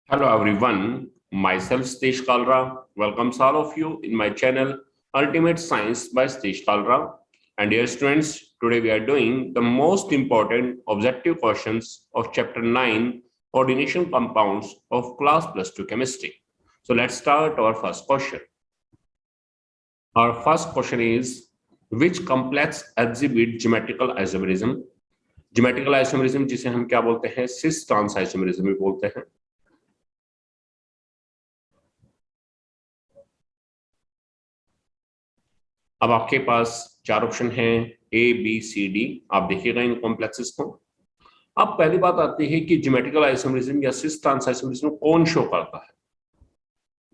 Hello everyone, myself Satish Kalra welcomes all of you in my channel Ultimate Science by Satish Kalra. And dear students, today we are doing the most important objective questions of chapter 9 coordination compounds of class +2 chemistry. So let's start our first question. Our first question is, which complex exhibit geometrical isomerism? Geometrical isomerism जिसे हम क्या बोलते हैं, cis trans isomerism भी बोलते हैं। अब आपके पास चार ऑप्शन हैं, ए बी सी डी। आप देखिएगा इन कॉम्प्लेक्सेस को। अब पहली बात आती है कि ज्योमेट्रिकल आइसोमेरिज्म या सिस ट्रांस आइसोमेरिज्म कौन शो करता है?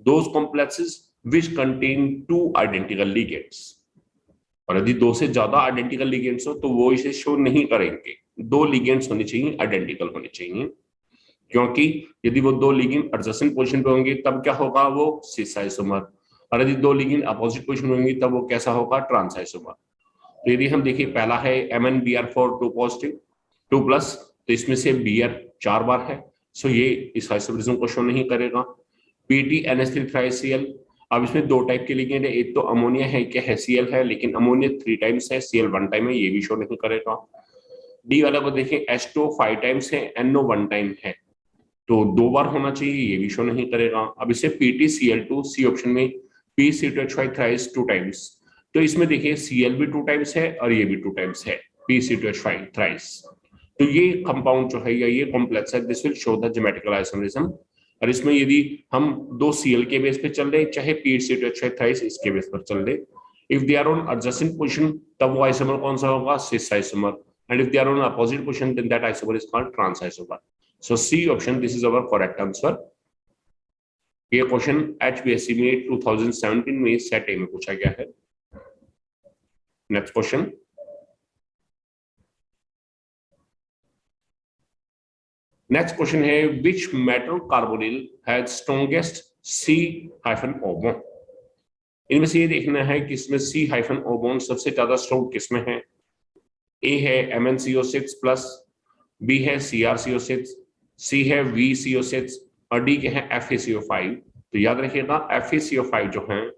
Those complexes which contain two identical ligands. और यदि दो से ज्यादा आइडेंटिकल लिगेंड्स हो तो वो इसे शो नहीं करेंगे। दो लिगेंड्स होने चाहिए, आइडेंटिकल होने चाहिए, क्योंकि यदि वो दो लिगेंड एडजेसेंट पोजीशन पे होंगे तब क्या होगा, वो सिस आइसोमर। और यदि दो लिगेंड अपोजिट पोजीशन में होंगे तब वो कैसा होगा, ट्रांस आइसोमर। तो यदि हम देखिए, पहला है MnBr4 2 पॉजिटिव 2 प्लस, तो इसमें से Br 4 बार है, सो ये इस आइसोमेरिज्म को शो नहीं करेगा। PtNH3 3Cl। अब इसमें दो टाइप के लिगेंड है, एक तो अमोनिया है, एक है Cl है, लेकिन अमोनिया 3 टाइम्स है, Cl 1 टाइम है, ये भी शो नहीं करेगा। डी वाला को देखें, H2 5 टाइम्स है, NO 1 टाइम है, तो दो बार होना चाहिए, ये भी शो नहीं करेगा। अब इसे PtCl2 सी ऑप्शन में PC2H5 थ्राइस 2 टाइम्स, तो इसमें देखिए Cl भी 2 टाइम्स है और ये भी 2 टाइम्स है, PC2H5 थ्राइस। तो ये कंपाउंड जो है या ये कॉम्प्लेक्स है, this will show the geometrical isomerism. और इसमें यदि हम दो Cl के बेस पे चल रहे, चाहे PC2H5 थ्राइस इसके बेस पर चल रहे, if they are on adjacent position तब वो आइसोमर कौन सा होगा, cis isomer. And if they are on opposite position then that isomer is called trans isomer. So C option, this is our correct answer. ये question HPSC में 2017 में set ए में पूछा गया है। नेक्स्ट क्वेश्चन, है which metal carbonyl has strongest C-O bond? इनमें से ये देखना है कि इसमें C-O bond सबसे ज्यादा स्ट्रॉन्ग किसमें है। ए है MnCO6 प्लस, बी है CrCO6, सी है VCO6 और डी के हैं FeCO5। तो याद रखिएगा FeCO5 जो है,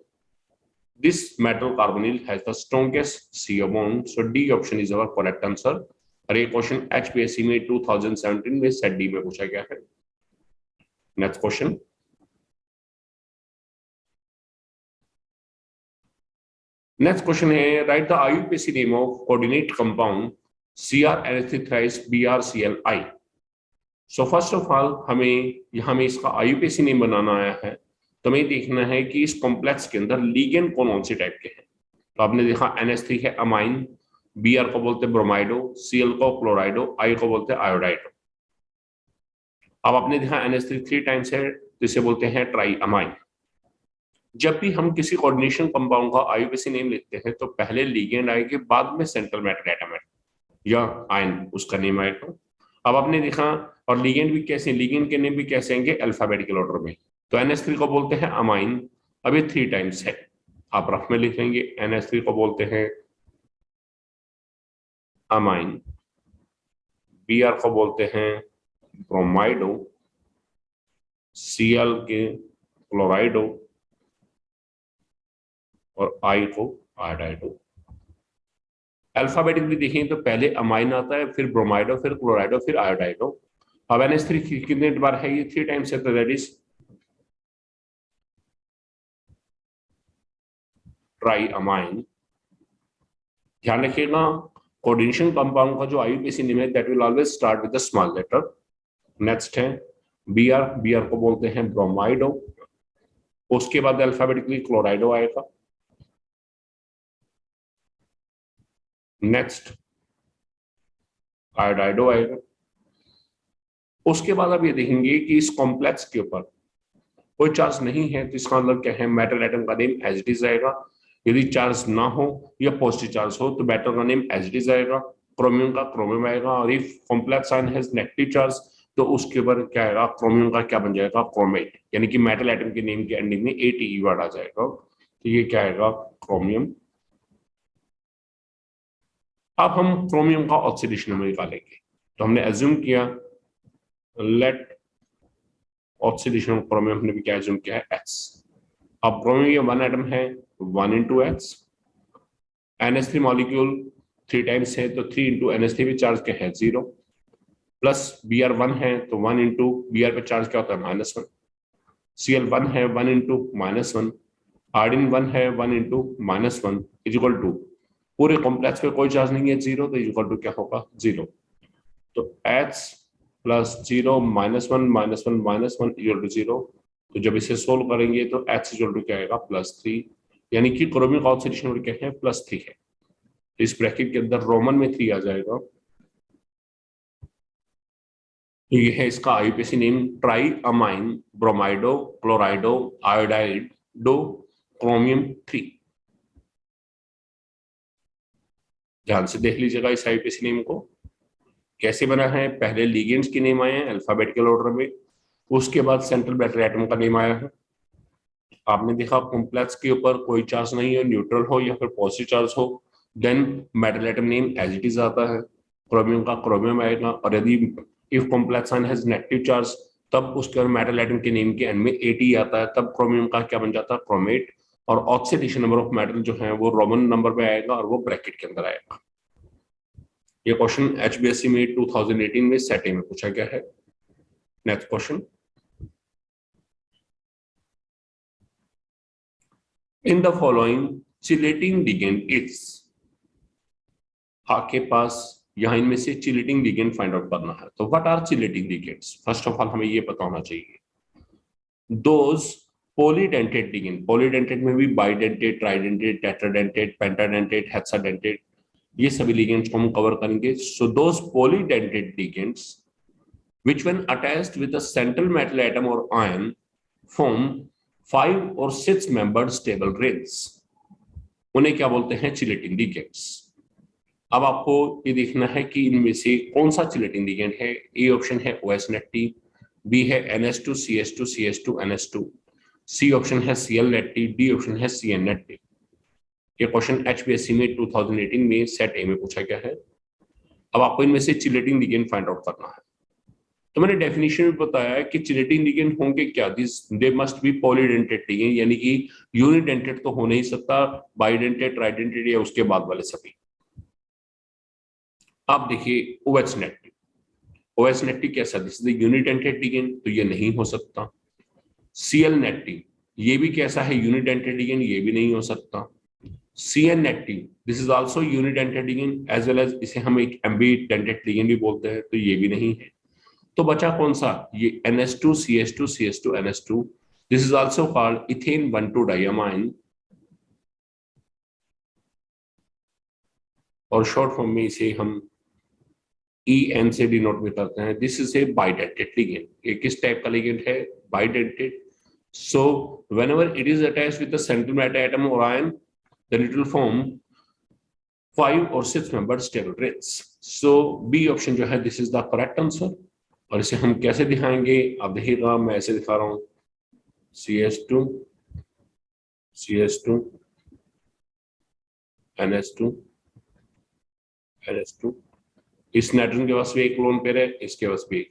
this metal carbonyl has the strongest CO bond, so D option is our correct answer। और ये क्वेश्चन HPSC में 2017 में सेट डी में पूछा गया है। नेक्स्ट क्वेश्चन, है right the IUPAC name of coordinate compound CrNH3 thrice BrClI। So first of all हमें यहाँ में इसका IUPAC नेम बनाना आया है, तो हमें देखना है कि इस कॉम्प्लेक्स के अंदर लिगेंड कौन सी टाइप के हैं। तो आपने देखा NH3 है अमाइन, Br को बोलते हैं ब्रोमाइडो, Cl को क्लोराइडो, I को बोलते हैं आयोडाइडो। अब आपने देखा NH3 3 टाइम्स है, तो इसे बोलते हैं ट्राई अमाइन। जब भी हम किसी कोऑर्डिनेशन कंपाउंड का IUPAC नेम लिखते हैं तो पहले लिगेंड आएगी, बाद में सेंट्रल मैटर एटम या आयन उसका नेम आएगा। अब आपने देखा, और लिगेंड भी कैसे, लिगेंड के नेम भी कैसे आएंगे, अल्फाबेटिकल ऑर्डर में। तो NH3 को बोलते हैं अमाइन, अब ये 3 टाइम्स है, आप रफ में लिख लेंगे। NH3 को बोलते हैं अमाइन, Br को बोलते हैं ब्रोमाइडो, Cl के क्लोराइडो और I को आयोडाइडो। अल्फाबेटिकली देखें तो पहले अमाइन आता है, फिर ब्रोमाइडो, फिर क्लोराइडो, फिर आयोडाइडो। अब NH3 कितने बार है, ये 3 टाइम्स है, तो दैट इज ट्राई अमाइन। ध्यान रखिएगा, कोऑर्डिनेशन कंपाउंड का जो IUPAC नेम है that will always start with the small letter. Next है Br को बोलते हैं ब्रोमाइडो, उसके बाद अल्फाबेटिकली क्लोराइडो आएगा। नेक्स्ट आयोडाइडो आएगा। उसके बाद आप ये देखेंगे कि इस कॉम्प्लेक्स के ऊपर कोई चार्ज नहीं है, तो इसका मतलब क्या है, मेटल एटम का नेम एज इट इज आएगा। यदि चार्ज ना हो या पॉजिटिव चार्ज हो तो मेटल का नेम एज इट इज आएगा, क्रोमियम का क्रोमियम आएगा। और if complex ion has negative charge तो उसके ऊपर क्या आएगा, क्रोमियम का क्या बन जाएगा, क्रोमेट, यानी कि मेटल एटम के नेम के एंडिंग में ATE वर्ड आ जाएगा, तो ये क्या आएगा, क्रोमियम। अब हम क्रोमियम का ऑक्सीडेशन नंबर निकालेंगे। तो हमने एज्यूम किया, लेट ऑक्सीडेशन ऑफ क्रोमियम हमने भी क्या एज्यूम किया है, H। अब क्रोमियम ये 1 एटम है, 1 into H। NH3 molecule 3 times है तो 3 into NH3 पे चार्ज क्या है, 0, प्लस Br1 है तो 1 into Br पे चार्ज क्या होता है, -1। Cl1 है 1 into -1। Rdin1 है 1 into -1 इज इक्वल टू, पूरे कॉम्प्लेक्स पे कोई चार्ज नहीं है, 0, तो इज इक्वल टू क्या होगा, 0। तो H प्लस 0 -1 -1 -1 इक्वल टू 0। तो जब इसे सोल्व करेंगे तो H इक्वल टू क्या आएगा, +3, यानी कि क्रोमियम का ऑक्सीडेशन नंबर क्या है, +3 है। तो इस ब्रैकेट के अंदर रोमन में 3 आ जाएगा। तो ये है इसका IUPAC name, try amine ब्रोमाइडो क्लोराइडो iodide dough chromium 3। ध्यान से देख लीजिएगा इस आईयूपीएसी नेम को कैसे बना है। पहले लिगेंड्स के नेम आए हैं अल्फाबेटिकल ऑर्डर में, उसके बाद सेंट्रल बैटरी एटम का नेम आया है। आपने देखा कॉम्प्लेक्स के ऊपर कोई चार्ज नहीं है, न्यूट्रल हो या फिर पॉजिटिव चार्ज हो, then metal atom name as it is आता है, क्रोमियम का क्रोमियम आएगा। और यदि if complex ion has negative charge तब उसके मेटल एटम के नेम के एंड में 80 आता है, तब क्रोमियम का क्या बन जाता है, क्रोमेट। और ऑक्सीडेशन नंबर ऑफ मेटल जो है वो रोमन नंबर पे आएगा और वो ब्रैकेट के अंदर आएगा। ये क्वेश्चन HBSC में 2018 में सेट ए में पूछा गया है। Next question, in the following chelating ligand is, आपके पास यहां इनमें से चिलेटिंग लिगेंड फाइंड आउट करना है। तो what are chelating ligands, first of all हमें ये पता होना चाहिए। दोज पॉलीडेंटेट लिगेंड, पॉलीडेंटेट में भी बाइडेंटेट, ट्राइडेंटेट, टेट्राडेंटेट, पेंटाडेंटेट, हेक्साडेंटेट, ये सभी लिगेंड्स को हम कवर करेंगे। So those polydentate ligands which when attached with a central metal atom or ion form 5 or 6 membered stable rings, उन्हें क्या बोलते हैं, चिलेटिंग लिगेंड्स। अब आपको ये देखना है कि इनमें से कौन सा चिलेटिंग लिगेंड है। ए ऑप्शन है OH net T, बी है NH2 CH2 CH2 NH2, C option है Cl net T, D option है CN net T। ये क्वेश्चन HBSC में 2018 में सेट ए में पूछा गया है। अब आपको इनमें से चिलेटिंग लिगेंड फाइंड आउट करना है। तो मैंने डेफिनेशन में बताया कि चिलेटिंग लिगेंड होंगे क्या, this they must be polydentate ligand, यानी कि यूनिडेंटेट तो हो नहीं सकता, बाइडेंटेट, ट्राइडेंटेट या उसके बाद वाले सभी। आप देखिए OH net T, OH net T कैसा, दिस इज यूनिडेंटेट लिगेंड, तो ये नहीं हो सकता। Cl net T, ये भी कैसा है, यूनिडेंटेट लिगेंड, ये भी नहीं हो सकता। CN net T, this is also unidentate ligand as well as इसे हम एक एम्बीडेंटेट लिगेंड भी बोलते हैं, तो ये भी नहीं है। तो बचा कौन सा, ये NH2 CH2 CH2 NH2, this is also called ethane 1,2 diamine, और शॉर्ट फॉर्म में इसे हम EN से डिनोट भी करते हैं। This is a bidentate ligand. ये किस टाइप का लिगेंड है, bidentate. So whenever it is attached with the central metal atom और ion then it will form 5 or 6 membered stable rings। So B option जो है this is the correct answer. और इसे हम कैसे दिखाएंगे, आप देखिएगा, मैं ऐसे दिखा रहा हूं, CH2 CH2 NH2 NH2, इस नाइट्रोजन के पास भी एक लोन पेयर है, इसके पास भी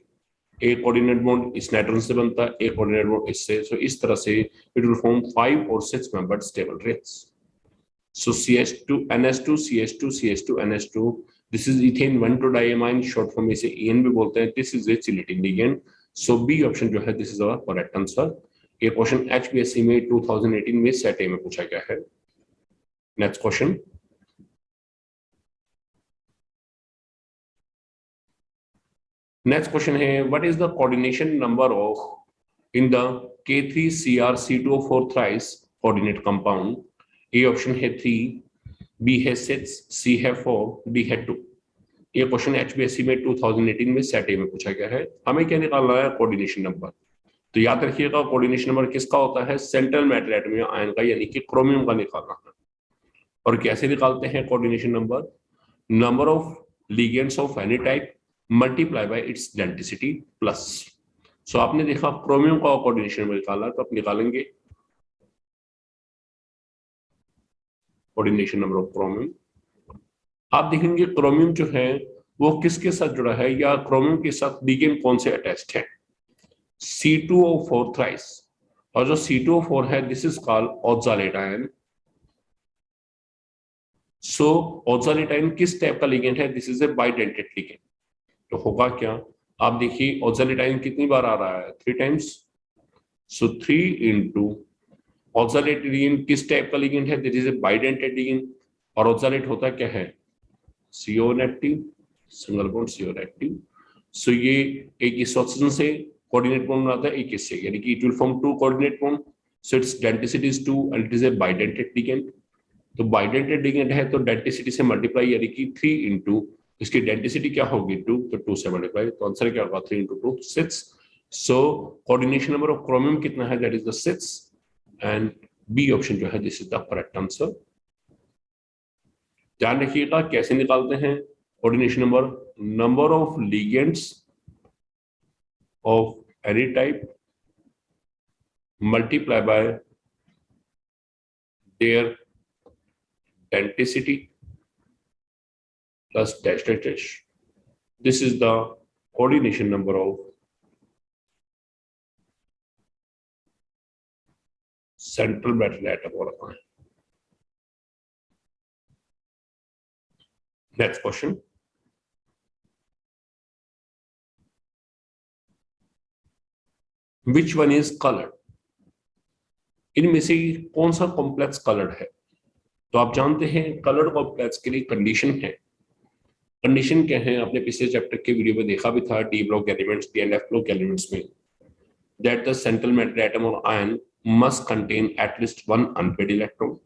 एक कोऑर्डिनेट बॉन्ड इस नाइट्रोजन से बनता है, एक कोऑर्डिनेट बॉन्ड इससे। सो इस तरह से it will form 5 or 6 membered stable rings। So CH2 NH2 CH2 CH2 NH2, this is ethane 1,2 diamine, short form इसे EN भी बोलते हैं। this is a chelating ligand। so B option जो है this is our correct answer। ये question HBSC में 2018 में set ए में पूछा गया है। नेक्स्ट क्वेश्चन, नेक्स्ट क्वेश्चन है what is the coordination number of in the K3Cr2O4 thrice coordinate compound. A option है 3, बी है 6, सी है 4, डी है 2। ये क्वेश्चन HBSC में 2018 में सेट ए में पूछा गया है। हमें क्या निकालना है, कोऑर्डिनेशन नंबर। तो याद रखिएगा कोऑर्डिनेशन नंबर किसका होता है, सेंट्रल मेटल एटम या आयन का, यानी कि क्रोमियम का निकालना है। और कैसे निकालते हैं coordination number, number of ligands of any type multiply by its density plus. So आपने देखा क्रोमियम का कोऑर्डिनेशन नंबर निकाला, तो आप निकालेंगे कोऑर्डिनेशन नंबर ऑफ क्रोमियम। आप देखेंगे क्रोमियम जो है वो किसके साथ जुड़ा है, या क्रोमियम के साथ लिगेंड कौन से अटैच्ड है। C2O4 थ्राइस, और जो C2O4 है this is called oxalate ion. So oxalate ion किस टाइप का लिगेंड है? This is a bidentate ligand. तो होगा क्या, आप देखिए ऑक्सैलेट आयन कितनी बार आ रहा है? 3 times. So 3 into oxalate ligand किस टाइप का लिगेंड है? This is a bidentate ligand. और ऑक्सैलेट होता क्या है? CO negative, single bond CO negative. So ये एक इस ऑक्सीजन से कोऑर्डिनेट बॉन्ड बनाता है, एक इससे, यानी कि it will form 2 coordinate bond. So its density is 2 and it is a bidentate ligand. तो बाइडेंटेड लिगेंड है तो डेंसिटी से मल्टीप्लाई, यानी कि 3 इंटू इसकी डेंसिटी क्या होगी? 2, तो 2 से मल्टीप्लाई, तो आंसर क्या होगा? 3 into 2 6। So coordination number of chromium कितना है? That is the 6 and B option जो है this is the correct answer. ध्यान रखिएगा कैसे निकालते हैं coordination number, number of ligands of any type multiply by their density plus dash dash dash. This is the coordination number of central metal atom. Next question. Which one is colored? इनमें से कौन सा complex coloured है? तो आप जानते हैं coloured complex के लिए कंडीशन है। कंडीशन क्या है? आपने पिछले चैप्टर के वीडियो में देखा भी था, D block elements, D and F block elements में, that the central metal atom और ion must contain at least 1 unpaired electron.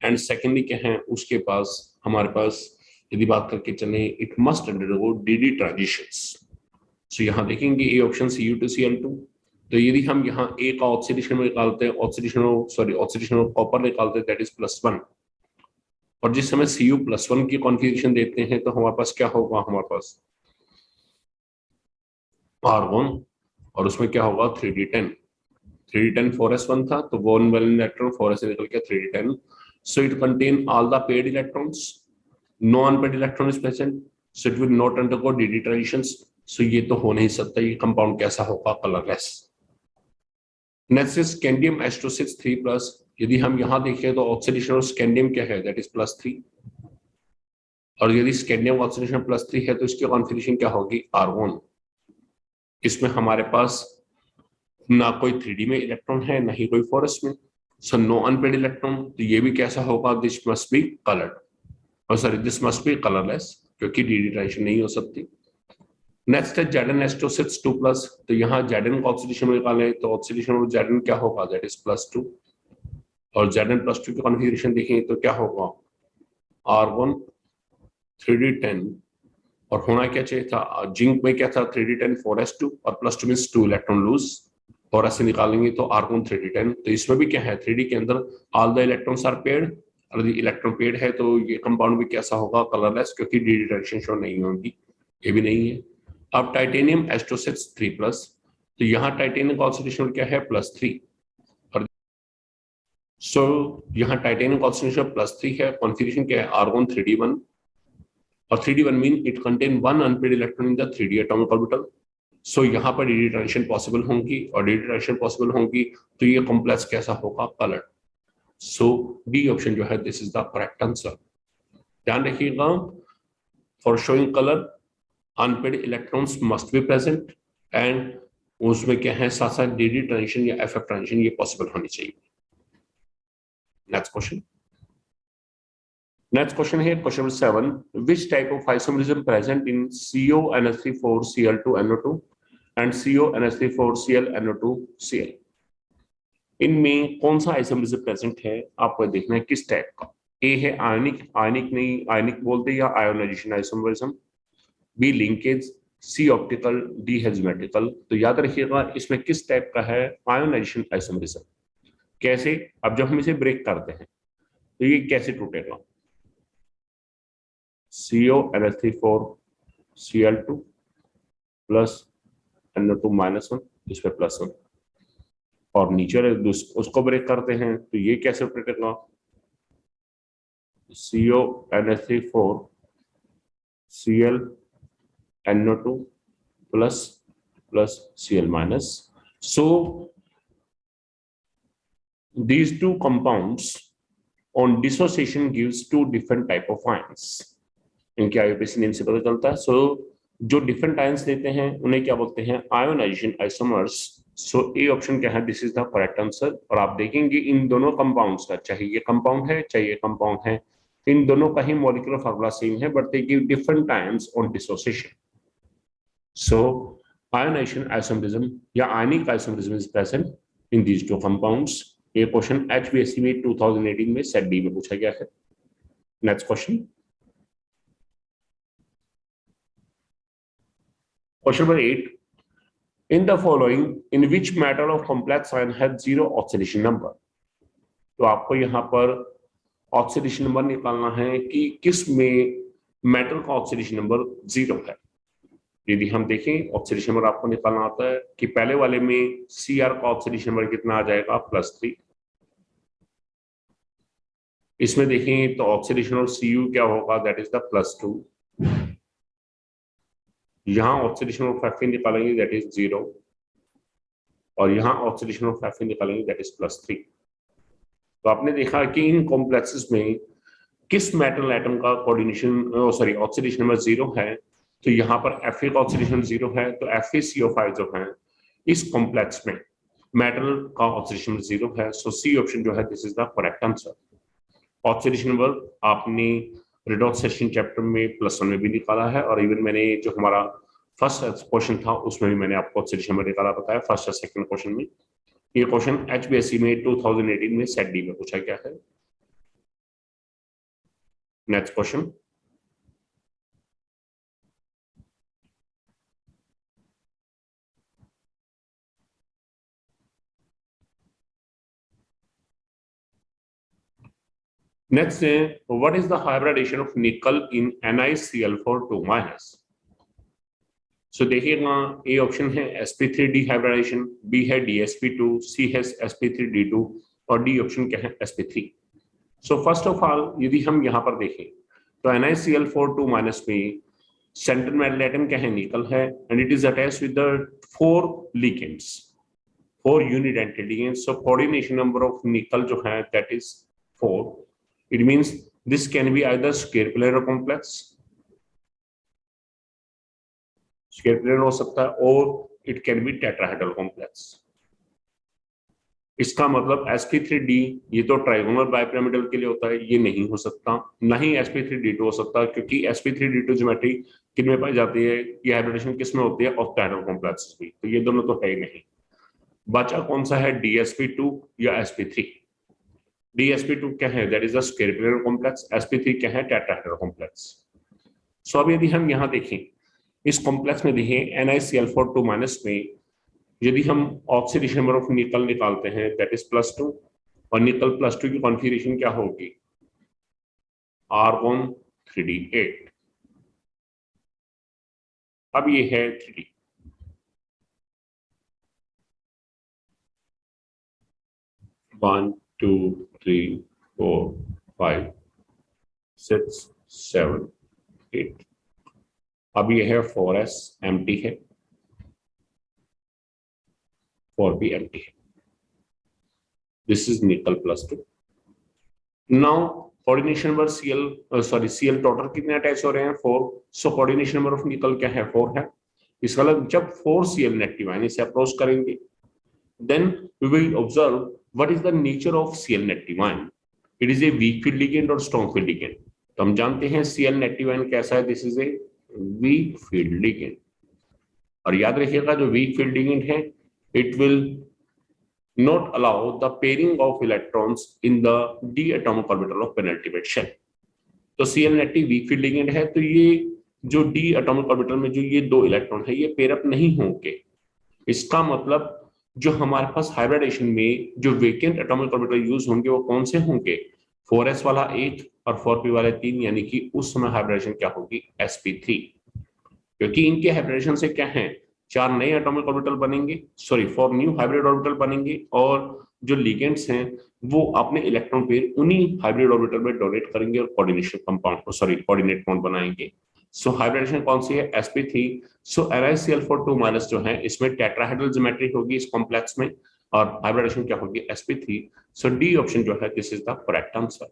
And secondly क्या है उसके पास, हमारे पास यदि बात करके चले, it must undergo D transitions. So यहाँ देखेंगे ए ऑप्शन Cu2Cl2। तो यदि हम यहाँ ए का ऑक्सीडेशन में निकालते हैं, ऑक्सीडेशन ऑफ कॉपर निकालते हैं, दैट इज +1। और जिस समय Cu+1 की कॉन्फ़िगरेशन देते हैं तो हमारे पास क्या होगा? हमारे पास R1 और उसमें क्या होगा? 3d10। 3d10 4s1 था तो 1 वैलेंट इलेक्ट्रॉन 4s से निकल के 3d10। So it contain all the paired electrons, no unpaired electron is present, so it will not undergo D transitions. So ये तो हो नहीं सकता, ये कंपाउंड कैसा होगा? कलरलेस। नेक्स्ट इज स्कैंडियम एस्ट्रोसिस 3+। यदि हम यहाँ देखें तो ऑक्सीडेशन ऑफ स्कैंडियम क्या है? That is +3। और यदि स्कैंडियम ऑक्सीडेशन +3 है तो इसकी कॉन्फ़िगरेशन क्या होगी? R1। इसमें हमारे पास ना कोई 3D में इलेक्ट्रॉन है, ना ही कोई 4s में, सो नो अनपेड इलेक्ट्रॉन। तो ये भी कैसा होगा? दिस मस्ट बी कलर्ड, और sorry this must be colourless, क्योंकि डी ट्रांजिशन नहीं हो सकती। नेक्स्ट है Zn एस्ट्रोसिस 2+। तो यहाँ Zn का ऑक्सीडेशन में निकालें तो ऑक्सीडेशन ऑफ Zn क्या होगा? That is +2। और Zn+2 की कॉन्फ़िगरेशन देखें तो क्या होगा? R1 3d10, और होना क्या चाहिए था? जिंक में क्या था? 3d10 4s2 और +2 मींस 2 इलेक्ट्रॉन लूज, और ऐसे निकालेंगे तो R1 3d10। तो इसमें भी क्या है? 3d के अंदर all the electrons are paired, और यदि इलेक्ट्रॉन पेड है तो ये कंपाउंड भी कैसा होगा? कलरलेस, क्योंकि डी ट्रांजिशन शो नहीं होगी, ये भी नहीं है। अब टाइटेनियम एस्ट्रोसिस 3+। तो यहाँ टाइटेनियम का ऑक्सीडेशन क्या है? +3। और सो यहाँ टाइटेनियम का ऑक्सीडेशन +3 है, कॉन्फ़िगरेशन क्या है? R1 3d1, और 3d1 mean it contain 1 unpaired electron in the 3d atomic orbital. So यहाँ पर डी ट्रांजिशन पॉसिबल होंगी, और डी ट्रांजिशन पॉसिबल होंगी तो ये कॉम्प्लेक्स कैसा होगा? कलर्ड। सो डी ऑप्शन जो है this is the correct answer. ध्यान रखिएगा, for showing colour unpaired electrons must be present, and उसमें क्या है? साथ साथ डी ट्रांजिशन या FF ट्रांजिशन ये पॉसिबल होनी चाहिए। Next question. Next question here, question number 7. Which type of isomerism present in CONH3,4Cl2NO2 and CONH3,4Cl NO2Cl? इनमें कौन सा आइसोमरिज्म प्रेजेंट है? आपको देखना है किस टाइप का। ए है आयनिक, आयनिक नहीं आयनिक बोलते, या ionization isomerism. B linkage, C optical, D है ज्योमेट्रिकल। तो याद रखिएगा इसमें किस टाइप का है? Ionization isomerism. कैसे? अब जब हम इसे ब्रेक करते हैं तो ये कैसे टूटेगा? CONH3,4Cl2 प्लस NO2 -1, इसमें +1, और नीचे उसको ब्रेक करते हैं तो ये कैसे टूटेगा? CONH3,4Cl NO2 plus plus Cl minus. So these two compounds on dissociation gives two different type of ions. इनके आईयूपीएसी नेम से पता चलता है. सो जो डिफरेंट आयंस देते हैं उन्हें क्या बोलते हैं? Ionization isomers. So A option क्या है? This is the correct answer. और आप देखेंगे इन दोनों कंपाउंड्स का, चाहे ये कंपाउंड है चाहे ये कंपाउंड है, इन दोनों का ही मॉलिक्यूलर फार्मूला सेम है, but they give different ions on dissociation. So ionization isomerism या ionic isomerism is present in these two compounds. ये क्वेश्चन HBSC में 2018 में सेट डी में पूछा गया है. Next question. Question number 8. In the following, in which metal of complex ion has zero oxidation number? तो आपको यहाँ पर ऑक्सीडेशन नंबर निकालना है कि किस में मेटल का ऑक्सीडेशन नंबर 0 है. यदि हम देखें ऑक्सीडेशन नंबर आपको निकालना आता है कि पहले वाले में Cr का ऑक्सीडेशन नंबर कितना आ जाएगा? +3. इसमें देखें तो ऑक्सीडेशन और Cu क्या होगा? That is the +2. यहां ऑक्सीडेशन ऑफ Fe निकालेंगे दैट इज 0, और यहां ऑक्सीडेशन ऑफ Fe निकालेंगे दैट इज +3. तो आपने देखा कि इन कॉम्प्लेक्सेस में किस मेटल एटम का कोऑर्डिनेशन ऑक्सीडेशन नंबर 0 है. तो यहाँ पर Fa का ऑक्सीडेशन 0 है, तो FeCO5 जो है इस कॉम्प्लेक्स में मेटल का ऑक्सीडेशन नंबर 0 है. सो सी ऑप्शन जो है this is the correct answer. Oxidation number आपने रिडॉक्स सेशन चैप्टर में +1 में भी निकाला है, और इवन मैंने जो हमारा फर्स्ट क्वेश्चन था उसमें भी मैंने आपको ऑक्सीडेशन नंबर निकाला बताया फर्स्ट और सेकंड क्वेश्चन में. ये क्वेश्चन HBSC में 2018 में सेट डी में पूछा गया है. Next question. नेक्स्ट है what is the hybridization of nickel in NiCl4 -. सो देखिएगा ए ऑप्शन है sp3 डिहाइब्रिडेशन, बी है DsP2, सी है sp3D2 और डी ऑप्शन क्या है sp3. So first of all यदि हम यहाँ पर देखें तो NiCl4 में सेंट्रल मेटल एटम क्या है? निकल है, and it is attached with the 4 ligands, 4 unidentate ligands. So coordination number of निकल जो है that is 4. It means this can be either square planar complex, square planar हो सकता है, और it can be tetrahedral complex. इसका मतलब sp3d ये तो ट्राइगोनल बाइपिरामिडल के लिए होता है, ये नहीं हो सकता. नहीं sp3d2 हो सकता, क्योंकि sp3d2 ज्योमेट्री किन में पाई जाती है? ये हाइब्रिडेशन किस में होती है? ऑक्टाहेड्रल कॉम्प्लेक्स में. तो ये दोनों तो है ही नहीं. बचा कौन सा है? DsP2 या sp3. DsP2 क्या है? That is the square planar complex. sp3 क्या है? Tetrahedral complex. सो अब यदि हम यहाँ देखें इस कॉम्प्लेक्स में देखें NiCl4 में यदि हम ऑक्सीडेशन नंबर ऑफ निकल निकालते हैं दैट इज +2, और निकल +2 की कॉन्फिगरेशन क्या होगी? R1 3D8. अब ये है 3D. वन 2 3 4 5 6 7 8. अब ये है 4s एम्प्टी है, 4p एम्प्टी है. दिस इज निकल +2. Now coordination number Cl total कितने अटैच हो रहे हैं? 4. सो कोऑर्डिनेशन नंबर ऑफ निकल क्या है? 4 है. इसका मतलब जब 4Cl नेगेटिव आयन इसे अप्रोच करेंगे then we will observe what is the nature of Cl negative ion. It is a weak field ligand or strong field ligand. तो हम जानते हैं Cl negative ion कैसा है? This is a weak field ligand. और याद रखिएगा जो weak field ligand है it will not allow the pairing of electrons in the d atomic orbital of penultimate shell. तो Cl negative weak field ligand है, तो ये जो d atomic orbital में जो ये 2 इलेक्ट्रॉन है ये पेयर अप नहीं होंगे. इसका मतलब जो हमारे पास हाइब्रिडेशन में जो वेकेंट एटॉमिक ऑर्बिटल यूज होंगे वो कौन से होंगे? 4s वाला 1 और 4p वाले 3, यानी कि उस समय हाइब्रिडेशन क्या होगी? sp3. क्योंकि इनके हाइब्रिडेशन से क्या है? 4 नए एटॉमिक ऑर्बिटल बनेंगे, 4 न्यू हाइब्रिड ऑर्बिटल बनेंगे, और जो लिगेंड्स हैं वो अपने इलेक्ट्रॉन पेयर उन्हीं हाइब्रिड ऑर्बिटल में डोनेट करेंगे और कोऑर्डिनेशन कंपाउंड कोऑर्डिनेट बॉन्ड बनाएंगे. सो हाइब्रिडेशन कौन सी है, sp3। सो NiCl4 2- जो है इसमें टेट्राहेड्रल ज्योमेट्री होगी इस कॉम्प्लेक्स में, और हाइब्रिडेशन क्या होगी, sp3। सो डी ऑप्शन जो है this is the correct answer.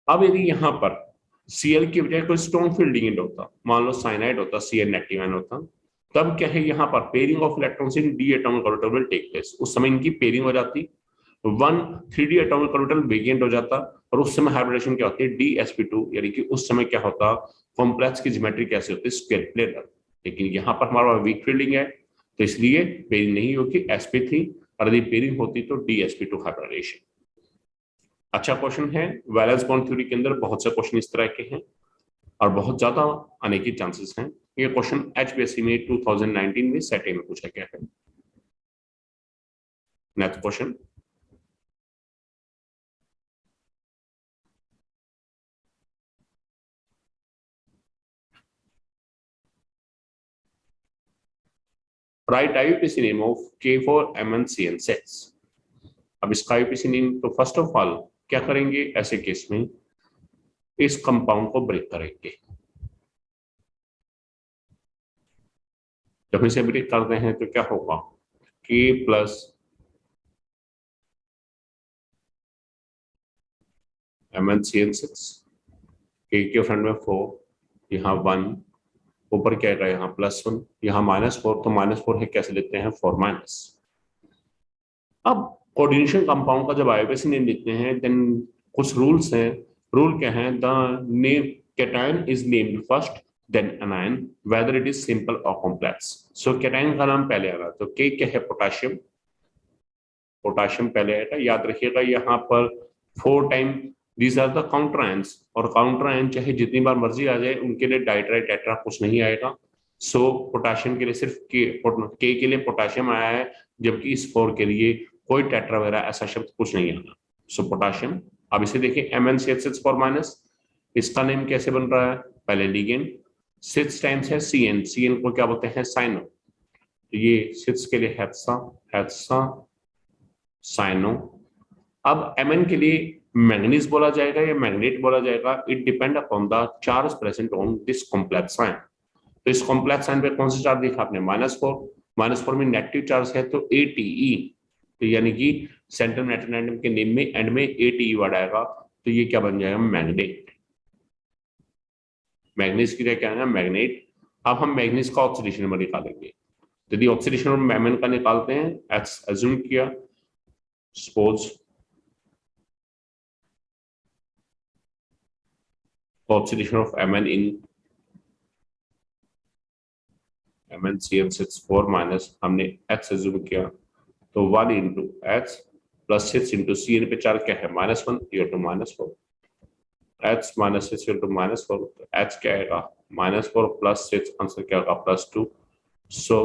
अब यदि यहाँ पर Cl की बजाय कोई स्ट्रॉन्ग फील्ड लिगेंड होता, मान लो साइनाइड होता, Cl नेगेटिव आयन होता, तब क्या है यहाँ पर pairing of electrons in D atomic orbital will take place. उस समय इनकी पेयरिंग हो जाती, 1 3d एटॉमिक ऑर्बिटल वेकेंट हो जाता, और उस समय हाइब्रिडेशन क्या होती है, dsp2, यानी कि उस समय क्या होता, कॉम्प्लेक्स की ज्योमेट्री कैसे होती है, स्क्वायर प्लेनर। लेकिन यहाँ पर हमारा वीक फील्डिंग है, तो इसलिए पेयरिंग नहीं होगी sp3, और यदि पेयरिंग होती तो dsp2 हाइब्रिडेशन। अच्छा क्वेश्चन है, वैलेंस बॉन्ड थ्योरी के अंदर बहुत से क्वेश्चन इस तरह के हैं और बहुत ज्यादा आने के चांसेस हैं। ये क्वेश्चन HPSC में 2019 में सेट में पूछा गया है। Next question, right IUPAC name of K4MnCN6। अब इसका IUPAC नेम, तो फर्स्ट ऑफ ऑल क्या करेंगे ऐसे केस में, इस कंपाउंड को ब्रेक करेंगे। जब इसे ब्रेक करते हैं तो क्या होगा, K प्लस MnCN6, K के फ्रंट में 4, यहाँ 1, ऊपर क्या है यहाँ +1, यहाँ -4, तो -4 है, कैसे लेते हैं 4-। अब कोऑर्डिनेशन कंपाउंड का जब IUPAC नेम लिखते हैं देन कुछ रूल्स हैं। रूल क्या है, the name cation is named first then anion whether it is simple और कॉम्प्लेक्स। सो कैटायन का नाम पहले आ रहा है, तो के क्या है, पोटाशियम, पोटाशियम पहले आएगा। याद रखिएगा यहाँ पर 4 time these are the counter ions, और काउंटर आयन चाहे जितनी बार मर्जी आ जाए उनके लिए डाइट्राई टेट्रा कुछ नहीं आएगा। सो पोटाशियम के लिए सिर्फ के लिए पोटाशियम आया है, जबकि इस 4 के लिए कोई टेट्रा वगैरह ऐसा शब्द कुछ नहीं आना। सो पोटाशियम। अब इसे देखिए MnCH6 4-, इसका नेम कैसे बन रहा है, पहले लिगेंड 6 टाइम्स है CN, CN को क्या बोलते हैं, साइनो, तो ये 6 के लिए हेक्सा, हेक्सा साइनो। अब Mn के लिए मैंगनीज बोला जाएगा या मैग्नेट बोला जाएगा, it depend upon the charge present on this complex ion. तो इस कॉम्प्लेक्स आयन पे कौन सा चार्ज देखा आपने, -4, -4 में नेगेटिव चार्ज है तो ATE, तो यानी कि सेंट्रल मेटल एटम के नेम में एंड में ATE वर्ड आएगा, तो ये क्या बन जाएगा, मैग्नेट। मैग्नीज की क्या है, मैग्नेट। अब हम मैग्नीज का ऑक्सीडेशन नंबर निकालेंगे, यदि ऑक्सीडेशन नंबर Mn का निकालते हैं, एज्यूम किया, suppose oxidation of Mn in MnCN6 4-, हमने H एज्यूम किया, तो 1 into H plus 6 into CN पे 4 क्या है, -1, ये तो -4, H -6 इंटू -4, तो H क्या आएगा, -4 प्लस 6, आंसर क्या होगा, +2। सो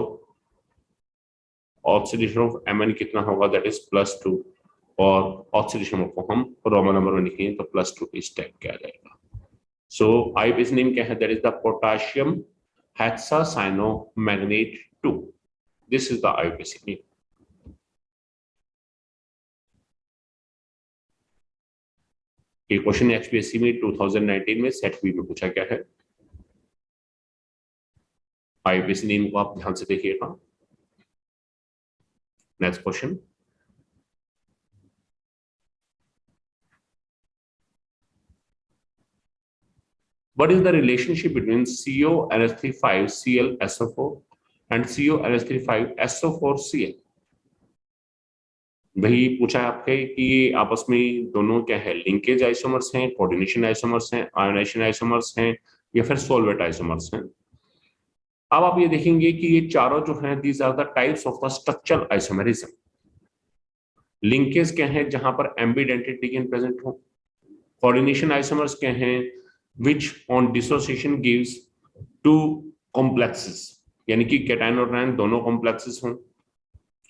ऑक्सीडेशन ऑफ Mn कितना होगा, दैट इज +2, और ऑक्सीडेशन को हम रोमन नंबर में लिखेंगे तो +2 इस टाइप क्या आ जाएगा। सो IUPAC नेम क्या है, that is the potassium hexacyanomanganate 2, this is the IUPAC name. ये क्वेश्चन HPSC में 2019 में सेट बी में पूछा गया है। IUPAC नेम को आप ध्यान से देखिएगा। Next question, what is the relationship between CONH3 5Cl SO4 and CONH3 5SO4Cl? वही पूछा है आपके कि ये आपस में दोनों क्या है, लिंकेज आइसोमर्स हैं, कोऑर्डिनेशन आइसोमर्स हैं, आयोनाइजेशन आइसोमर्स हैं, या फिर सोलवेट आइसोमर्स हैं। अब आप ये देखेंगे कि ये चारों जो हैं these are the types of the structural isomerism. Linkage क्या है, जहां पर एम्बिडेंटेड लिगेंड प्रेजेंट हो। कोऑर्डिनेशन आइसोमर्स क्या हैं, which on dissociation gives 2 complexes, यानी कि कैटायन और आयन दोनों कॉम्प्लेक्सेस हों।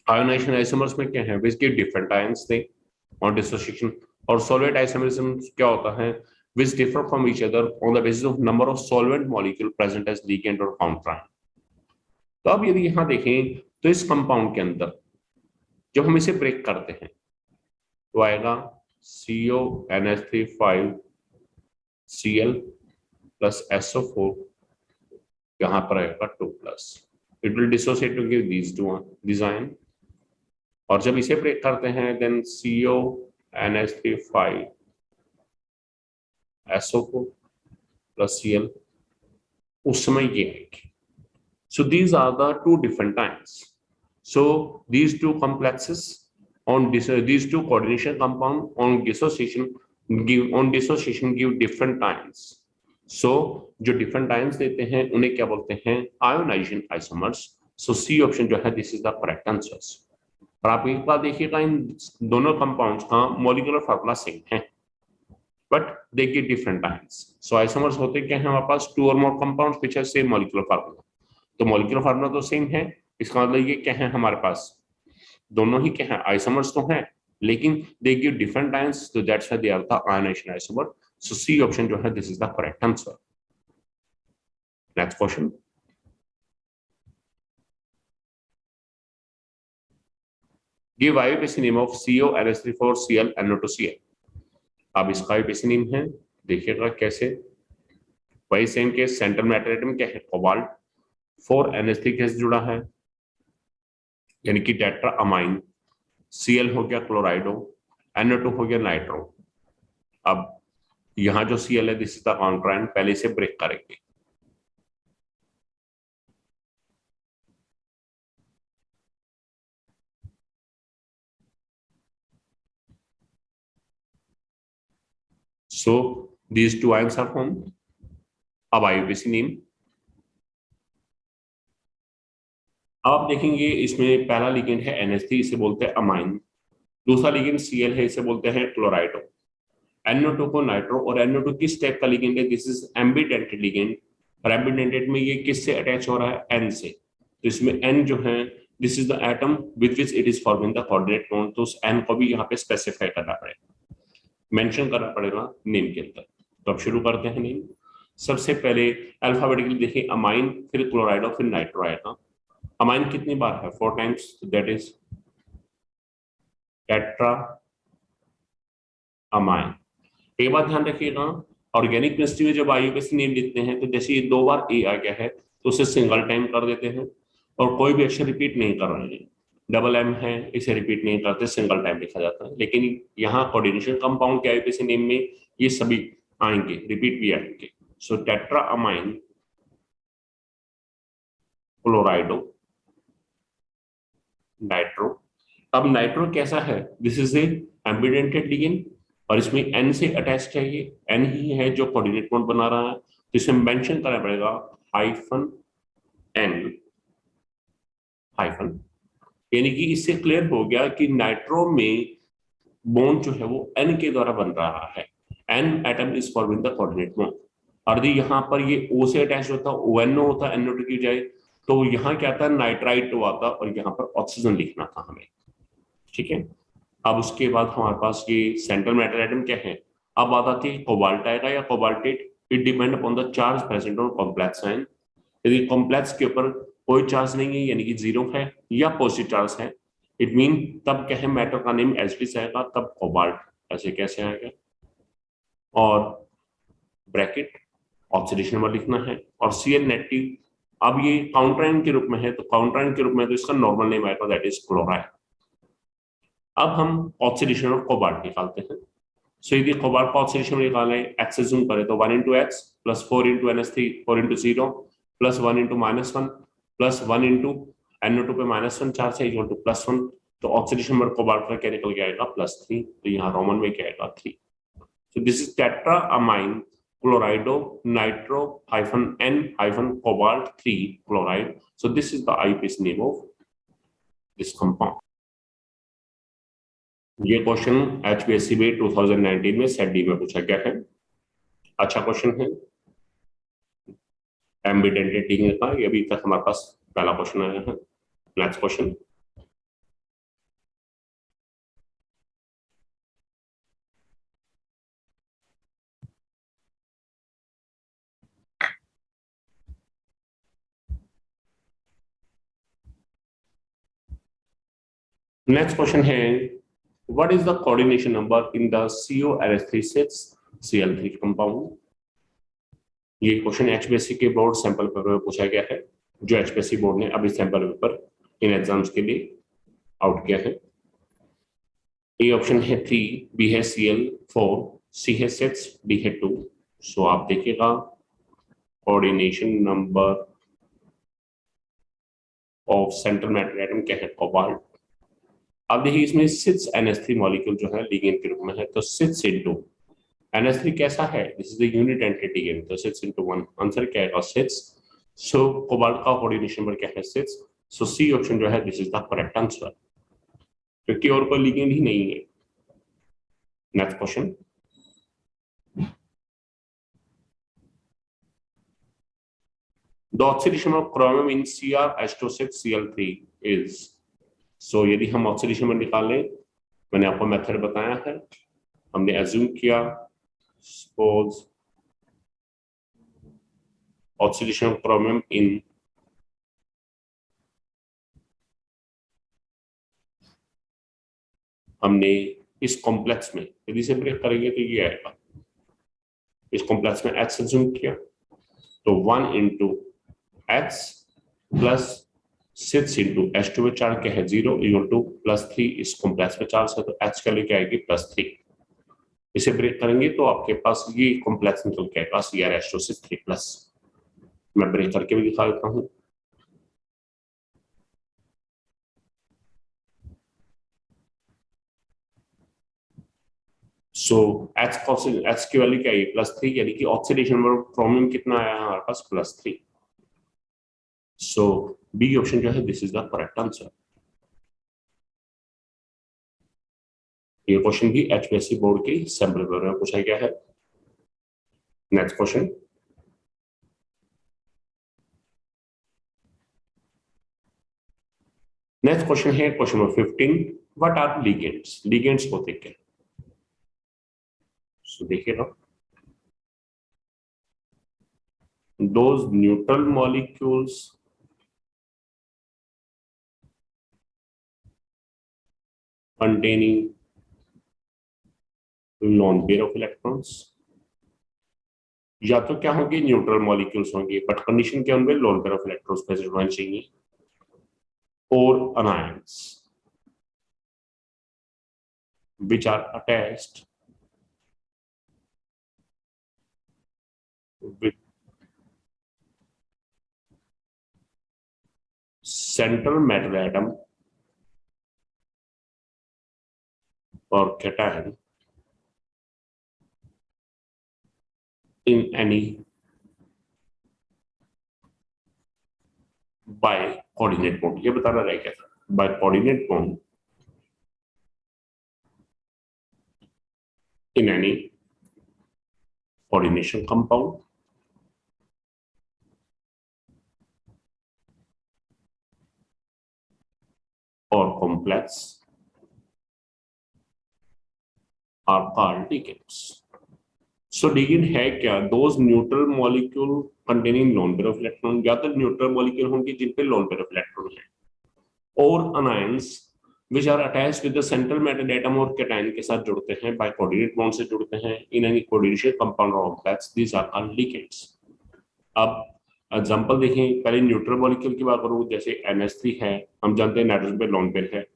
आयोनाइजेशन आइसोमर्स में क्या है, which give different ions थे on dissociation। और सॉल्वेट आइसोमरिज्म क्या होता है, which differ from each other on the basis of number of solvent molecule present as ligand और counter ion। तो अब यदि यहां देखें तो इस कंपाउंड के अंदर जब हम इसे ब्रेक करते हैं तो आएगा CONH3 5Cl प्लस SO4 यहाँ पर आएगा 2 plus, it will dissociate to give these ion, और जब इसे ब्रेक करते हैं then CONH3 SO4 plus Cl, उस समय ये आएगी. So these are the two different times. So these two complexes these two coordination compound on dissociation give different times. So जो different times देते हैं उन्हें क्या बोलते हैं? Ionization isomers. So C option जो है this is the correct answer. और आप एक बार देखिएगा इन दोनों कंपाउंड्स का मॉलिक्यूलर फार्मूला सेम है, but they give different times. So isomers होते क्या हैं हमारे पास? Two or more compounds which have same molecular formula. तो मॉलिक्यूलर फार्मूला तो सेम है, इसका मतलब ये क्या है हमारे पास? दोनों ही क्या है? आइसोमर्स तो हैं, लेकिन दे गिव डिफरेंट टाइम्स, तो that's why they are the ionization isomer. So C option जो है this is the correct answer. Next question. Give IUPAC name of CONH3 NO2Cl. अब इसका IUPAC नेम है, देखिएगा कैसे. वही सेम केस, सेंटर में एटम क्या है? कोबाल्ट. 4NH3 गैस जुड़ा है, यानी कि टेट्रा अमाइन. Cl हो गया क्लोराइडो, NO2 हो गया नाइट्रो. अब यहां जो Cl है दिस इज द काउंटर, पहले से ब्रेक करेंगे. So these two ions are formed. अब IUPAC नेम आप देखेंगे, इसमें पहला लिगेंड है NH3, इसे बोलते हैं अमाइन. दूसरा लिगेंड Cl है, इसे बोलते हैं क्लोराइडो. NO2 को नाइट्रो, और NO2 किस टाइप का लिगेंड है? This is ambidentate ligand. और एम्बिडेंटेड में ये किससे अटैच हो रहा है? N से. तो इसमें N जो है this is the atom with which it is forming the coordinate bond. तो उस N को भी यहाँ पे स्पेसिफाई करना पड़ेगा, मेंशन करना पड़ेगा नेम के अंदर. तो अब शुरू करते हैं नेम. सबसे पहले अल्फाबेटिकली देखिए, अमाइन, फिर क्लोराइडो, फिर नाइट्रो आएगा. अमाइन कितनी बार है? 4 times, that is tetra amine. एक बात ध्यान रखिएगा, ऑर्गेनिक केमिस्ट्री में जब IUPAC नेम लिखते हैं तो जैसे ये 2 बार A आ गया है तो उसे सिंगल टाइम कर देते हैं, और कोई भी अक्षर रिपीट नहीं कर रहे हैं. डबल M है, इसे रिपीट नहीं करते, सिंगल टाइम लिखा जाता है. लेकिन यहाँ कोऑर्डिनेशन कंपाउंड के IUPAC नेम में ये सभी आएंगे, रिपीट भी आएंगे. सो टेट्रा अमाइन क्लोराइडो नाइट्रो. अब नाइट्रो कैसा है? This is A ambidentate ligand, और इसमें N से अटैच है, ये N ही है जो कोऑर्डिनेट बॉन्ड बना रहा है. तो इसे मेंशन करना पड़ेगा -N, यानी कि इससे क्लियर हो गया कि नाइट्रो में बॉन्ड जो है वो N के द्वारा बन रहा है. N atom is forming the coordinate bond. और यहाँ पर ये O से अटैच होता, ONO होता, NO2 की जाए, तो यहाँ क्या आता? नाइट्राइट आता, और यहाँ पर ऑक्सीजन लिखना था हमें. ठीक है. अब उसके बाद हमारे पास ये सेंट्रल मैटर एटम क्या है? अब बात आती है कोबाल्ट आएगा या cobaltate. It depend upon the charge present on complex ion. यदि कॉम्प्लेक्स के ऊपर कोई चार्ज नहीं है, यानी कि 0 है, या पॉजिटिव चार्ज है, इट मीन तब क्या है? मैटर का नेम एसिड आएगा, तब कोबाल्ट. ऐसे कैसे आएगा? और ब्रैकेट ऑक्सीडेशन नंबर लिखना है, और Cl नेगेटिव. अब ये काउंटर आयन के रूप में है, तो काउंटर आयन के रूप में तो इसका नॉर्मल नेम आएगा, दैट इज क्लोराइड. अब हम ऑक्सीडेशन ऑफ कोबाल्ट निकालते हैं. सो यदि कोबाल्ट का ऑक्सीडेशन निकालना है, एक्स जूम करें तो 1 × x plus 4 × NH3 4 × 0 plus 1 × -1 plus 1 × NO2 पे -1 चार्ज है इक्वल टू +1. तो ऑक्सीडेशन नंबर कोबाल्ट का क्या निकल के आएगा? +3. तो यहाँ रोमन में क्या आएगा? 3. So this is tetra amine क्लोराइडो nitro -N cobalt 3 chloride. So this is the IUPAC name of this compound. ये क्वेश्चन HPSC में 2019 में सेट डी में पूछा गया है. अच्छा क्वेश्चन है, एम्बिडेंटेड लिगेंड का. ये अभी तक हमारे पास पहला क्वेश्चन आया है. Next question. नेक्स्ट क्वेश्चन है, what is the coordination number in the CONH3 Cl3 compound? ये क्वेश्चन एचपीएससी के बोर्ड सैंपल पेपर में पूछा गया है, जो एचपीएससी बोर्ड ने अभी सैंपल पेपर इन एग्जाम्स के लिए आउट किया है। ए ऑप्शन है 3, बी है Cl4, सी है 6, डी है 2। सो आप देखिएगा coordination number of central metal atom क्या है, कोबाल्ट। अब देखिए इसमें 6 NH3 मॉलिक्यूल जो है लिगेंड के रूप में है, तो 6 इंटू NH3 कैसा है, this is the unit entity gain, तो 6 इंटू 1 आंसर क्या आएगा 6। सो कोबाल्ट का कोऑर्डिनेशन नंबर क्या है 6। सो सी ऑप्शन जो है this is the correct answer, क्योंकि और कोई लिगेंड ही नहीं है। Next question, the oxidation of chromium in Cr(H2)6Cl3 is, so यदि हम ऑक्सीडेशन में निकालें, मैंने आपको मेथड बताया है, हमने एज्यूम किया सपोज ऑक्सीडेशन ऑफ क्रोमियम इन हमने इस कॉम्प्लेक्स में यदि से ब्रेक करेंगे तो ये आएगा, इस कॉम्प्लेक्स में H एज्यूम किया तो 1 into H plus 6 into H2 में चार्ज क्या है 0 इक्वल टू +3, इस कॉम्प्लेक्स में चार्ज है तो H का लेके आएगी +3। इसे ब्रेक करेंगे तो आपके पास ये कॉम्प्लेक्स निकल के आएगा Cr(H2)6 3+। मैं ब्रेक करके भी दिखा देता हूं। सो H की वैल्यू क्या है +3, यानी कि ऑक्सीडेशन नंबर क्रोमियम कितना आया हमारे पास +3। सो बी ऑप्शन जो है this is the correct answer. ये क्वेश्चन भी एचपीएससी बोर्ड के सैंपल पेपर में पूछा गया है। नेक्स्ट क्वेश्चन, नेक्स्ट क्वेश्चन है question number 15, what are ligands, ligands होते क्या। सो देखिएगा, those neutral molecules containing lone pair of electrons, या तो क्या होंगे न्यूट्रल मॉलिक्यूल्स होंगे, बट कंडीशन क्या होंगे lone pair of electrons present होना चाहिए, और anions which are attached with central metal atom or cation in any by coordinate bond। ये बताना रह गया था, by coordinate bond in any coordination compound or complex are called ligands। So ligand है क्या, those neutral molecule containing lone pair of electron, या तो neutral molecule होंगे जिन पे लोन पेयर ऑफ इलेक्ट्रॉन है, और anions which are attached with the central metal atom और cation के साथ जुड़ते हैं, बाय कोऑर्डिनेट बॉन्ड से जुड़ते हैं इन एनी कोऑर्डिनेशन कंपाउंड और complex, these are called ligands. अब एग्जांपल देखें, पहले न्यूट्रल मॉलिक्यूल की बात करूं, जैसे NH3 है, हम जानते हैं नाइट्रोजन पे लोन पेयर है,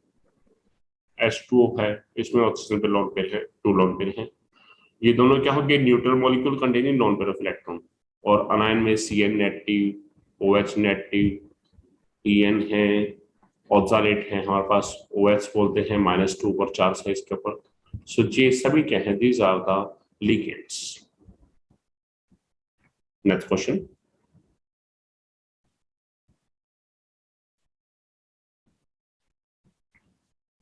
H2O है, इसमें ऑक्सीजन पे लोन पेयर है, 2 लोन पेयर है, ये दोनों क्या होंगे neutral molecule containing lone pair of electron, और अनायन में Cn negative, OH negative, En है, ऑक्सालेट है, हमारे पास OH बोलते हैं -2 पर चार्ज है इसके ऊपर। सो ये सभी क्या है, these are the ligands. Next question,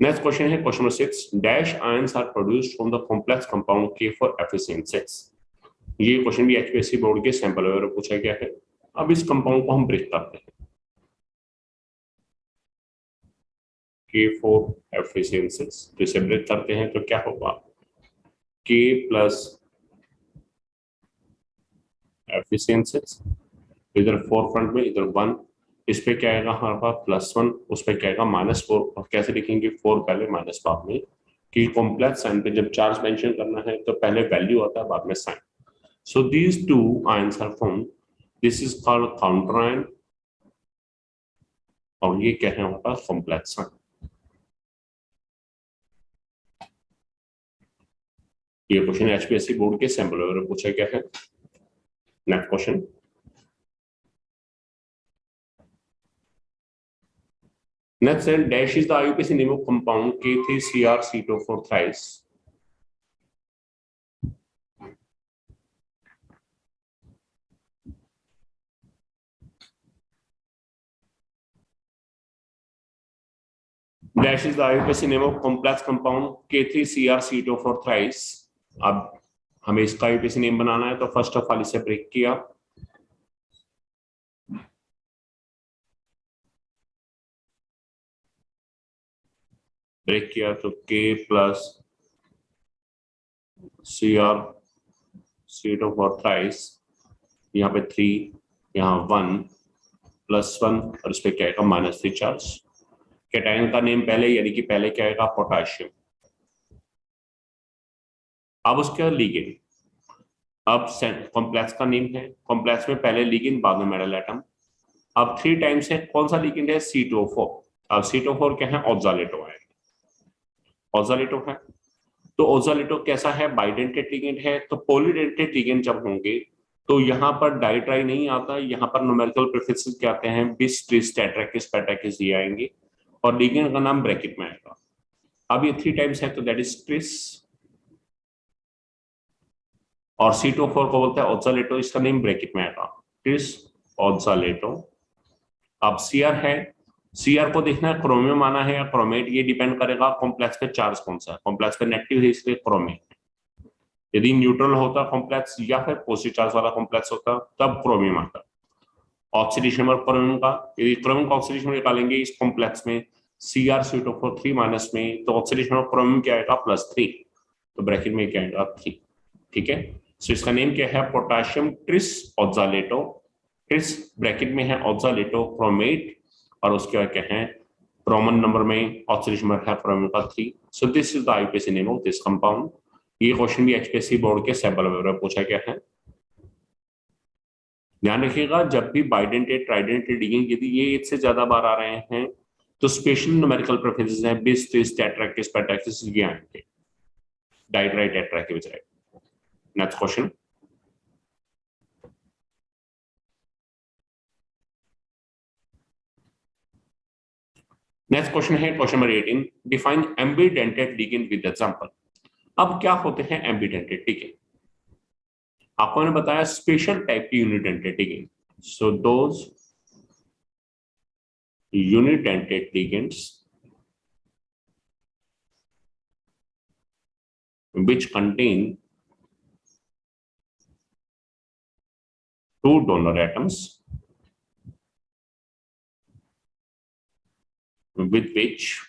next question है question number 6, dash ions are produced from the complex compound K4FeCN6। ये क्वेश्चन भी एचपीएससी बोर्ड के सैंपल पेपर में पूछा गया है। अब इस कंपाउंड को हम ब्रेक करते हैं, K4FeCN6, तो इसे ब्रेक करते हैं तो क्या होगा, K प्लस FeCN6, इधर 4 फ्रंट में, इधर 1, इस पे क्या आएगा हमारे पास +1, उस पे क्या आएगा -4, और कैसे लिखेंगे 4 पहले माइनस बाद में, कि कॉम्प्लेक्स साइन पे जब चार्ज मेंशन करना है तो पहले वैल्यू आता है बाद में sign. So these two ions are formed. This is called counter ion और ये क्या है हमारा कॉम्प्लेक्स आयन। ये क्वेश्चन एचपीएससी बोर्ड के सैंपल वगैरह पूछा गया है। Next question, next then dash is the IUPAC name of compound K3CrC2O4 thrice. Dash is the IUPAC name of complex compound K3CrC2O4 thrice. अब हमें इसका IUPAC नेम बनाना है तो फर्स्ट ऑफ ऑल इसे ब्रेक किया, तो K प्लस CrC2O4 thrice, यहाँ पे 3, यहाँ 1 प्लस 1 और इस पे क्या आएगा -3 चार्ज। कैटायन का नेम पहले, यानी कि पहले क्या आएगा पोटाशियम। अब उसके बाद लिगेंड, अब कॉम्प्लेक्स का नेम है, कॉम्प्लेक्स में पहले लिगेंड बाद में मेटल एटम। अब 3 टाइम्स है, कौन सा लिगेंड है C2O4। अब C2O4 क्या है ऑक्सालेटो है, ऑक्सालेटो है। तो ऑक्सालेटो कैसा है बाइडेंटेड लिगेंड है। तो पॉलीडेंटेड लिगेंड जब होंगे तो यहाँ पर डाइट्राई नहीं आता, यहाँ पर न्यूमेरिकल प्रीफिक्सेस क्या आते हैं बिस ट्रिस टेट्राकिस पेटाकिस ये आएंगे और लिगेंड का नाम ब्रैकेट में आएगा। अब ये 3 टाइम्स है तो दैट इज ट्रिस और C2O4 को बोलते हैं ऑक्सालेटो, इसका नेम ब्रैकेट में आएगा ट्रिस ऑक्सालेटो। अब Cr है, Cr को देखना है क्रोमियम आना है या क्रोमेट, ये डिपेंड करेगा कॉम्प्लेक्स पे चार्ज कौन सा है। कॉम्प्लेक्स पे नेगेटिव है इसलिए क्रोमेट, यदि न्यूट्रल होता कॉम्प्लेक्स या फिर पॉजिटिव चार्ज वाला कॉम्प्लेक्स होता तब क्रोमियम आता। ऑक्सीडेशन नंबर क्रोमियम का, यदि क्रोमियम का ऑक्सीडेशन निकालेंगे इस कॉम्प्लेक्स में Cr2O4 3 माइनस में, तो ऑक्सीडेशन नंबर क्रोमियम क्या आएगा +3, तो ब्रैकेट में क्या आएगा 3। ठीक है, सो इसका नेम क्या है पोटाशियम ट्रिस ऑक्सालेटो। ट्रिस ब्रैकेट में है ऑक्सालेटो क्रोमेट और उसके बाद क्या है रोमन नंबर में ऑक्सीडेशन नंबर है क्रोमियम का 3। So this is the IUPAC name of this compound. ये क्वेश्चन भी एचपीएससी बोर्ड के सैंपल वगैरह पूछा गया है। ध्यान रखिएगा जब भी बाइडेंटेड ट्राइडेंटेड लिगेंड यदि ये एक से ज्यादा बार आ रहे हैं तो स्पेशल न्यूमेरिकल प्रेफरेंसेस हैं बिस ट्रिस टेट्राकिस पेटाकिस ये आएंगे डाइट्राई टेट्रा के बजाय। नेक्स्ट क्वेश्चन, नेक्स्ट क्वेश्चन है question number 18, define ambidentate ligand with example. अब क्या होते हैं एम्बिडेंटेड लिगेंड, आपको मैंने बताया स्पेशल टाइप की unidentate ligand. So those unidentate ligands which contain 2 donor atoms with which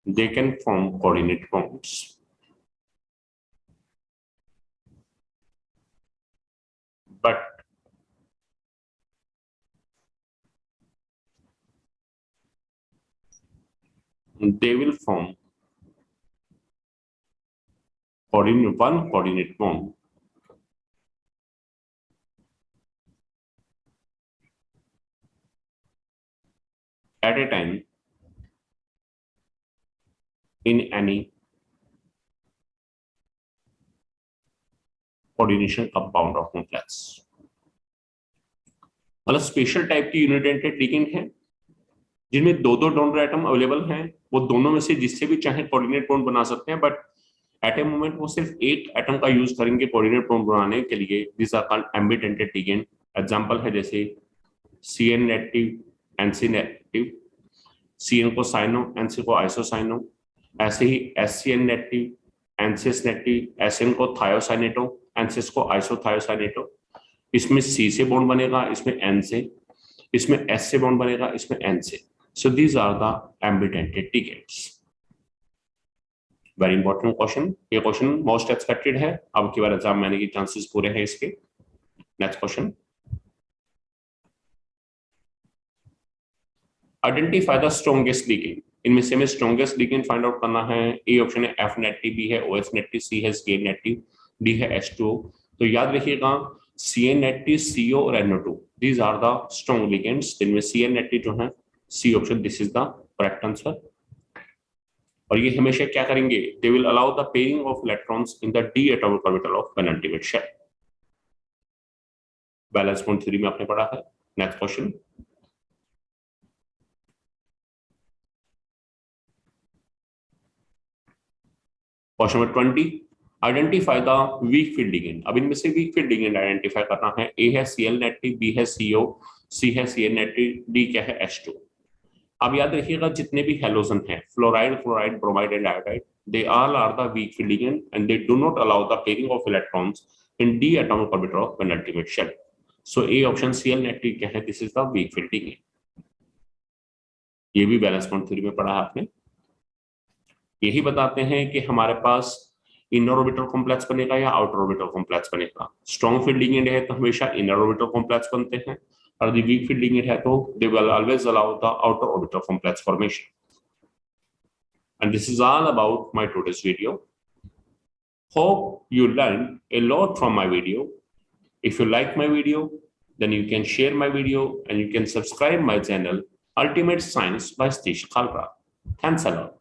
they can form coordinate bonds, but they will form one coordinate bond at a time in any coordination compound or complex। मतलब special type की unidentate ligand है जिनमें 2 donor atom available हैं, वो दोनों में से जिससे भी चाहे कोऑर्डिनेट बॉन्ड बना सकते हैं, बट एट ए मोमेंट वो सिर्फ एक एटम का यूज करेंगे कोऑर्डिनेट बॉन्ड बनाने के लिए। This are called ambidentate ligand. Example है जैसे Cn negative, Nc negative, Cn को साइनो, Nc को आइसोसाइनो। ऐसे ही SCN negative, NCS negative, SN को थायोसाइनेटो, NCS को आइसोथायोसाइनेटो। इसमें C से बॉन्ड बनेगा, इसमें N से, इसमें S से बॉन्ड बनेगा, इसमें N से। So these are the ambidentate ligands. Very important question. ये क्वेश्चन मोस्ट एक्सपेक्टेड है, अब की बार एग्जाम में आने के चांसेस पूरे हैं इसके। Next question, identify the strongest ligand इनमें से हमें स्ट्रॉन्गेस्ट लिगेंड फाइंड आउट करना है। ए ऑप्शन है एफ नेटिव, बी है ओ एस नेटिव, सी है सी नेटिव, डी है H2O। तो याद रखिएगा सी नेटिव, CO और NO2 these are the strong ligands. जिनमें सी नेटिव जो है C option, this is the correct answer. और ये हमेशा क्या करेंगे, they will allow the pairing of electrons in the D atomic orbital of penultimate shell. Valence bond theory में आपने पढ़ा है। Next question, question number 20, identify the weak field ligand. अब इनमें से वीक फील्ड लिगेंड आइडेंटिफाई करना है। ए है Cl नेटिव, बी है CO, सी है Cn नेटिव, डी क्या है H2। अब याद रखिएगा जितने भी हेलोजन हैं, fluoride, chloride, bromide and iodide, they all are the weak field ligand and they do not allow the pairing of electrons in d atomic orbital of penultimate shell. So A option Cl native क्या है, this is the weak field ligand। ये भी balance bond theory में पढ़ा आपने। यही बताते हैं कि हमारे पास इनर ऑर्बिटल कॉम्प्लेक्स बनेगा या आउटर ऑर्बिटल कॉम्प्लेक्स बनेगा। स्ट्रॉन्ग फील्ड लिगेंड है तो हमेशा इनर ऑर्बिटल कॉम्प्लेक्स बनते हैं, और द वीक फील्ड लिगेंड है तो they will always allow the outer orbital complex formation. And this is all about my today's video. Hope you learned a lot from my video. If you like my video, then you can share my video and you can subscribe my channel Ultimate Science by Satish Kalra. Thanks a lot.